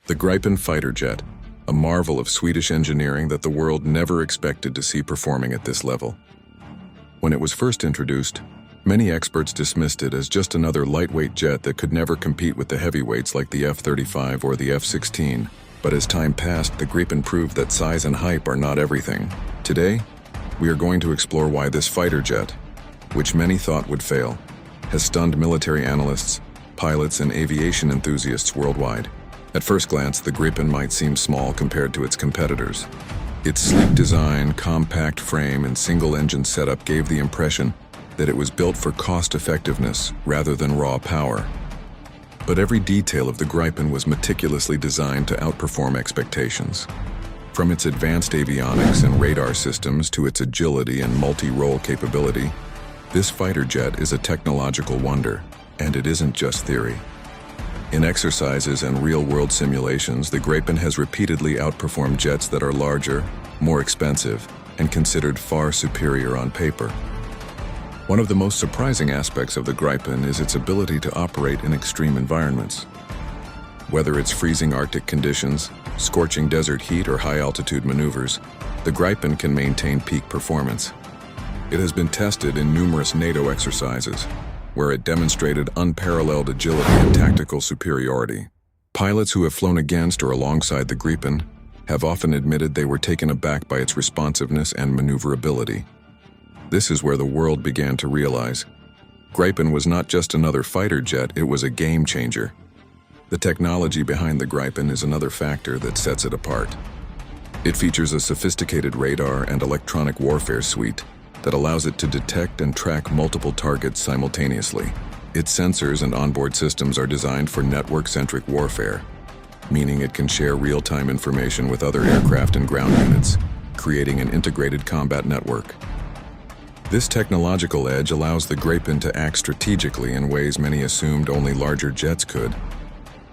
The Gripen fighter jet, a marvel of Swedish engineering that the world never expected to see performing at this level. When it was first introduced, many experts dismissed it as just another lightweight jet that could never compete with the heavyweights like the F-35 or the F-16. But as time passed, the Gripen proved that size and hype are not everything. Today, we are going to explore why this fighter jet, which many thought would fail, has stunned military analysts, pilots, and aviation enthusiasts worldwide. At first glance, the Gripen might seem small compared to its competitors. Its sleek design, compact frame, and single-engine setup gave the impression that it was built for cost-effectiveness rather than raw power. But every detail of the Gripen was meticulously designed to outperform expectations. From its advanced avionics and radar systems to its agility and multi-role capability, this fighter jet is a technological wonder, and it isn't just theory. In exercises and real-world simulations, the Gripen has repeatedly outperformed jets that are larger, more expensive, and considered far superior on paper. One of the most surprising aspects of the Gripen is its ability to operate in extreme environments. Whether it's freezing Arctic conditions, scorching desert heat, or high-altitude maneuvers, the Gripen can maintain peak performance. It has been tested in numerous NATO exercises, where it demonstrated unparalleled agility and tactical superiority. Pilots who have flown against or alongside the Gripen have often admitted they were taken aback by its responsiveness and maneuverability. This is where the world began to realize Gripen was not just another fighter jet, it was a game changer. The technology behind the Gripen is another factor that sets it apart. It features a sophisticated radar and electronic warfare suite that allows it to detect and track multiple targets simultaneously. Its sensors and onboard systems are designed for network-centric warfare, meaning it can share real-time information with other aircraft and ground units, creating an integrated combat network. This technological edge allows the Gripen to act strategically in ways many assumed only larger jets could.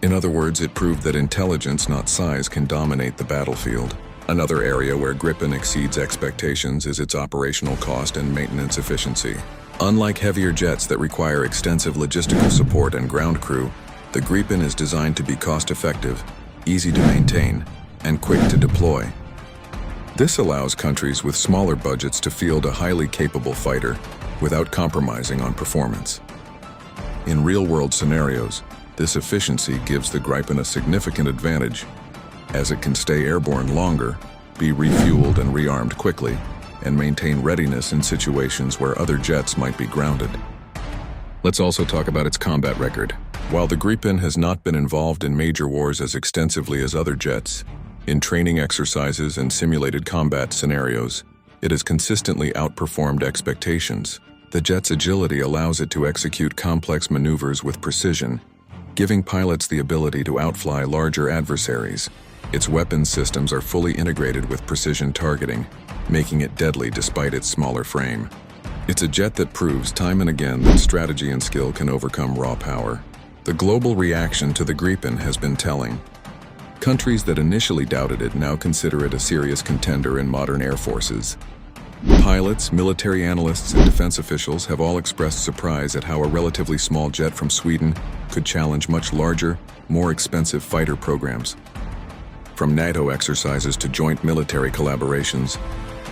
In other words, it proved that intelligence, not size, can dominate the battlefield. Another area where Gripen exceeds expectations is its operational cost and maintenance efficiency. Unlike heavier jets that require extensive logistical support and ground crew, the Gripen is designed to be cost-effective, easy to maintain, and quick to deploy. This allows countries with smaller budgets to field a highly capable fighter without compromising on performance. In real-world scenarios, this efficiency gives the Gripen a significant advantage, as it can stay airborne longer, be refueled and rearmed quickly, and maintain readiness in situations where other jets might be grounded. Let's also talk about its combat record. While the Gripen has not been involved in major wars as extensively as other jets, in training exercises and simulated combat scenarios, it has consistently outperformed expectations. The jet's agility allows it to execute complex maneuvers with precision, giving pilots the ability to outfly larger adversaries. Its weapons systems are fully integrated with precision targeting, making it deadly despite its smaller frame. It's a jet that proves time and again that strategy and skill can overcome raw power. The global reaction to the Gripen has been telling. Countries that initially doubted it now consider it a serious contender in modern air forces. Pilots, military analysts, and defense officials have all expressed surprise at how a relatively small jet from Sweden could challenge much larger, more expensive fighter programs. From NATO exercises to joint military collaborations,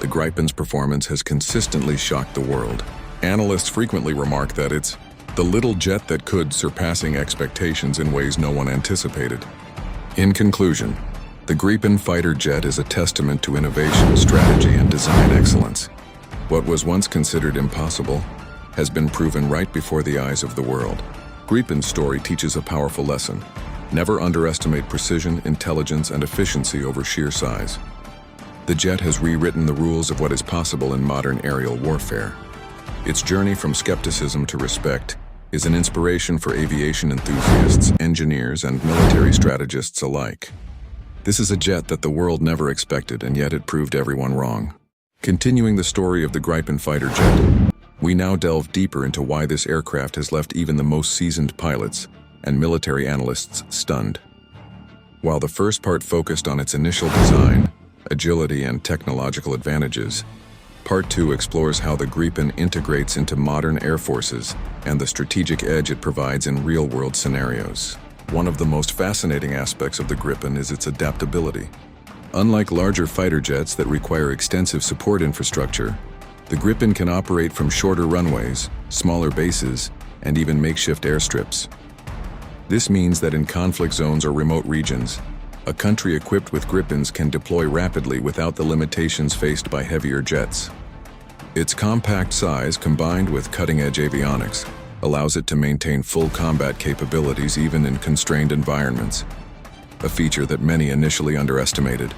the Gripen's performance has consistently shocked the world. Analysts frequently remark that it's the little jet that could, surpassing expectations in ways no one anticipated. In conclusion, the Gripen fighter jet is a testament to innovation, strategy, and design excellence. What was once considered impossible has been proven right before the eyes of the world. Gripen's story teaches a powerful lesson. Never underestimate precision, intelligence, and efficiency over sheer size. The jet has rewritten the rules of what is possible in modern aerial warfare. Its journey from skepticism to respect is an inspiration for aviation enthusiasts, engineers, and military strategists alike. This is a jet that the world never expected, and yet it proved everyone wrong. Continuing the story of the Gripen fighter jet, we now delve deeper into why this aircraft has left even the most seasoned pilots and military analysts stunned. While the first part focused on its initial design, agility, and technological advantages, Part 2 explores how the Gripen integrates into modern air forces and the strategic edge it provides in real-world scenarios. One of the most fascinating aspects of the Gripen is its adaptability. Unlike larger fighter jets that require extensive support infrastructure, the Gripen can operate from shorter runways, smaller bases, and even makeshift airstrips. This means that in conflict zones or remote regions, a country equipped with Gripens can deploy rapidly without the limitations faced by heavier jets. Its compact size, combined with cutting-edge avionics, allows it to maintain full combat capabilities even in constrained environments, a feature that many initially underestimated.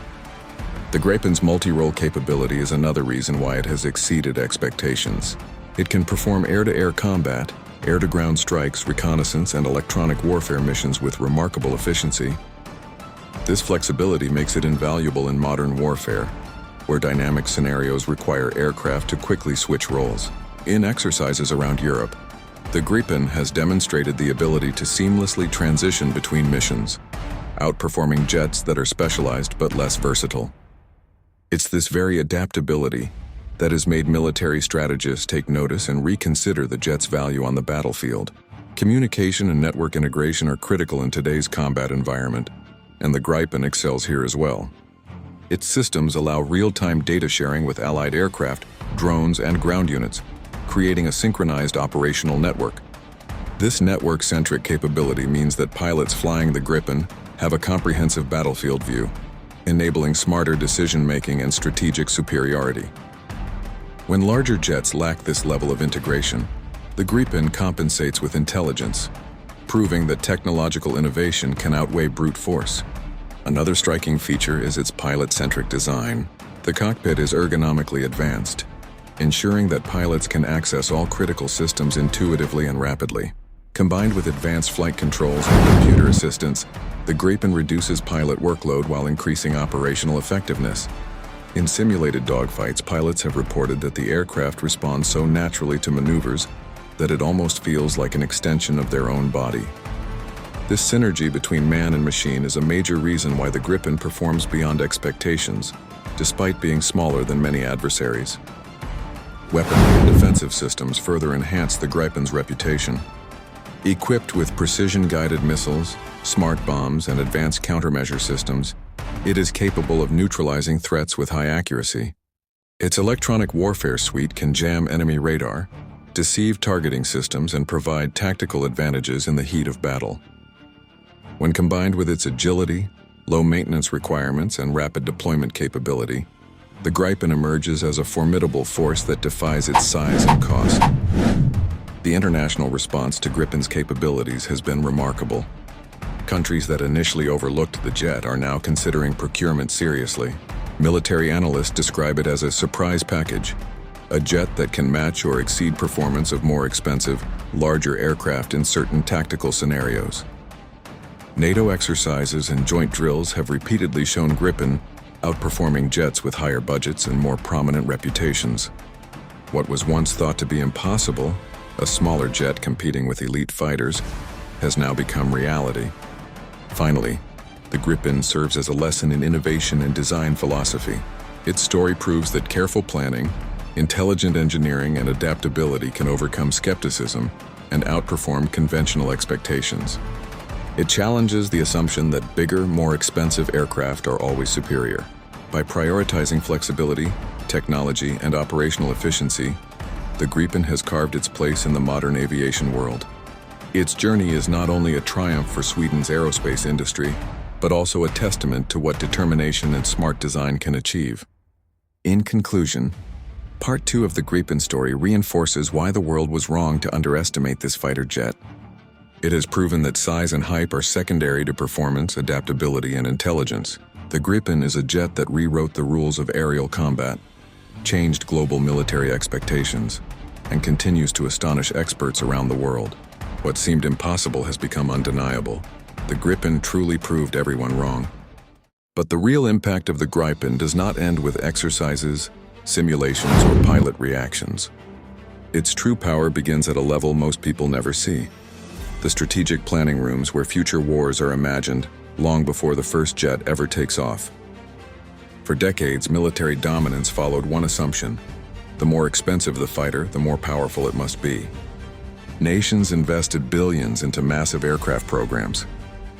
The Gripen's multi-role capability is another reason why it has exceeded expectations. It can perform air-to-air combat, air-to-ground strikes, reconnaissance, and electronic warfare missions with remarkable efficiency. This flexibility makes it invaluable in modern warfare, where dynamic scenarios require aircraft to quickly switch roles. In exercises around Europe, the Gripen has demonstrated the ability to seamlessly transition between missions, outperforming jets that are specialized but less versatile. It's this very adaptability that has made military strategists take notice and reconsider the jet's value on the battlefield. Communication and network integration are critical in today's combat environment, and the Gripen excels here as well. Its systems allow real-time data sharing with allied aircraft, drones, and ground units, creating a synchronized operational network. This network-centric capability means that pilots flying the Gripen have a comprehensive battlefield view, enabling smarter decision-making and strategic superiority. When larger jets lack this level of integration, the Gripen compensates with intelligence, proving that technological innovation can outweigh brute force. Another striking feature is its pilot-centric design. The cockpit is ergonomically advanced, ensuring that pilots can access all critical systems intuitively and rapidly. Combined with advanced flight controls and computer assistance, the Gripen reduces pilot workload while increasing operational effectiveness. In simulated dogfights, pilots have reported that the aircraft responds so naturally to maneuvers that it almost feels like an extension of their own body. This synergy between man and machine is a major reason why the Gripen performs beyond expectations, despite being smaller than many adversaries. Weaponry and defensive systems further enhance the Gripen's reputation. Equipped with precision-guided missiles, smart bombs, and advanced countermeasure systems, it is capable of neutralizing threats with high accuracy. Its electronic warfare suite can jam enemy radar, deceive targeting systems, and provide tactical advantages in the heat of battle. When combined with its agility, low maintenance requirements, and rapid deployment capability, the Gripen emerges as a formidable force that defies its size and cost. The international response to Gripen's capabilities has been remarkable. Countries that initially overlooked the jet are now considering procurement seriously. Military analysts describe it as a surprise package, a jet that can match or exceed performance of more expensive, larger aircraft in certain tactical scenarios. NATO exercises and joint drills have repeatedly shown Gripen outperforming jets with higher budgets and more prominent reputations. What was once thought to be impossible, a smaller jet competing with elite fighters, has now become reality. Finally, the Gripen serves as a lesson in innovation and design philosophy. Its story proves that careful planning, intelligent engineering, and adaptability can overcome skepticism and outperform conventional expectations. It challenges the assumption that bigger, more expensive aircraft are always superior. By prioritizing flexibility, technology, and operational efficiency, the Gripen has carved its place in the modern aviation world. Its journey is not only a triumph for Sweden's aerospace industry, but also a testament to what determination and smart design can achieve. In conclusion, Part 2 of the Gripen story reinforces why the world was wrong to underestimate this fighter jet. It has proven that size and hype are secondary to performance, adaptability, and intelligence. The Gripen is a jet that rewrote the rules of aerial combat, changed global military expectations, and continues to astonish experts around the world. What seemed impossible has become undeniable. The Gripen truly proved everyone wrong. But the real impact of the Gripen does not end with exercises, simulations, or pilot reactions. Its true power begins at a level most people never see. The strategic planning rooms where future wars are imagined long before the first jet ever takes off. For decades, military dominance followed one assumption: the more expensive the fighter, the more powerful it must be. Nations invested billions into massive aircraft programs,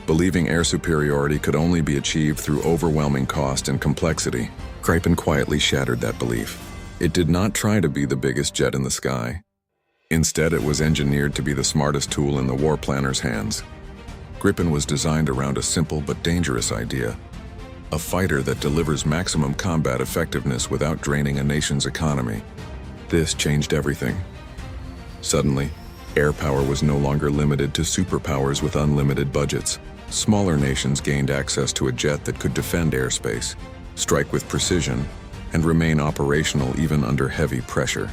Believing air superiority could only be achieved through overwhelming cost and complexity, Gripen quietly shattered that belief. It did not try to be the biggest jet in the sky. Instead, it was engineered to be the smartest tool in the war planner's hands. Gripen was designed around a simple but dangerous idea: a fighter that delivers maximum combat effectiveness without draining a nation's economy. This changed everything. Suddenly, air power was no longer limited to superpowers with unlimited budgets. Smaller nations gained access to a jet that could defend airspace, strike with precision, and remain operational even under heavy pressure.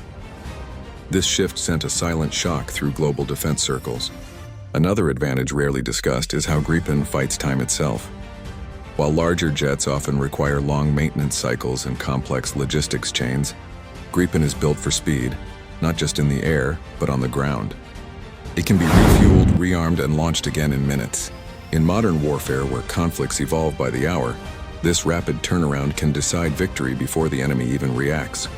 This shift sent a silent shock through global defense circles. Another advantage rarely discussed is how Gripen fights time itself. While larger jets often require long maintenance cycles and complex logistics chains, Gripen is built for speed, not just in the air, but on the ground. It can be refueled, rearmed, and launched again in minutes. In modern warfare, where conflicts evolve by the hour, this rapid turnaround can decide victory before the enemy even reacts.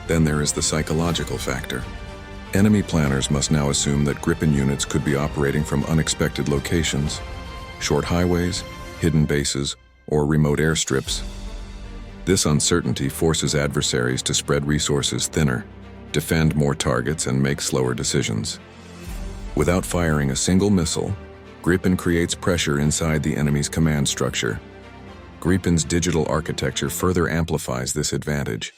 Then there is the psychological factor. Enemy planners must now assume that Gripen units could be operating from unexpected locations, short highways, hidden bases, or remote airstrips. This uncertainty forces adversaries to spread resources thinner, defend more targets, and make slower decisions. Without firing a single missile, Gripen creates pressure inside the enemy's command structure. Gripen's digital architecture further amplifies this advantage.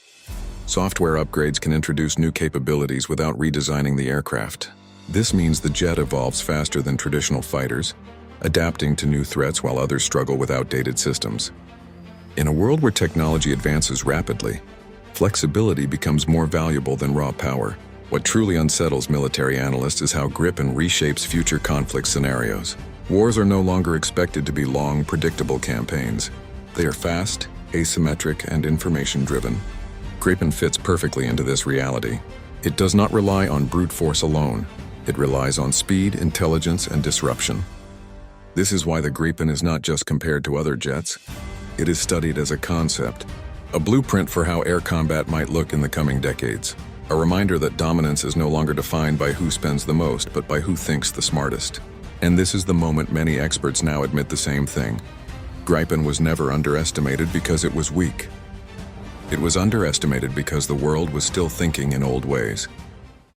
Software upgrades can introduce new capabilities without redesigning the aircraft. This means the jet evolves faster than traditional fighters, adapting to new threats while others struggle with outdated systems. In a world where technology advances rapidly, flexibility becomes more valuable than raw power. What truly unsettles military analysts is how Gripen reshapes future conflict scenarios. Wars are no longer expected to be long, predictable campaigns. They are fast, asymmetric, and information-driven. Gripen fits perfectly into this reality. It does not rely on brute force alone. It relies on speed, intelligence, and disruption. This is why the Gripen is not just compared to other jets. It is studied as a concept, a blueprint for how air combat might look in the coming decades. A reminder that dominance is no longer defined by who spends the most, but by who thinks the smartest. And this is the moment many experts now admit the same thing. Gripen was never underestimated because it was weak. It was underestimated because the world was still thinking in old ways.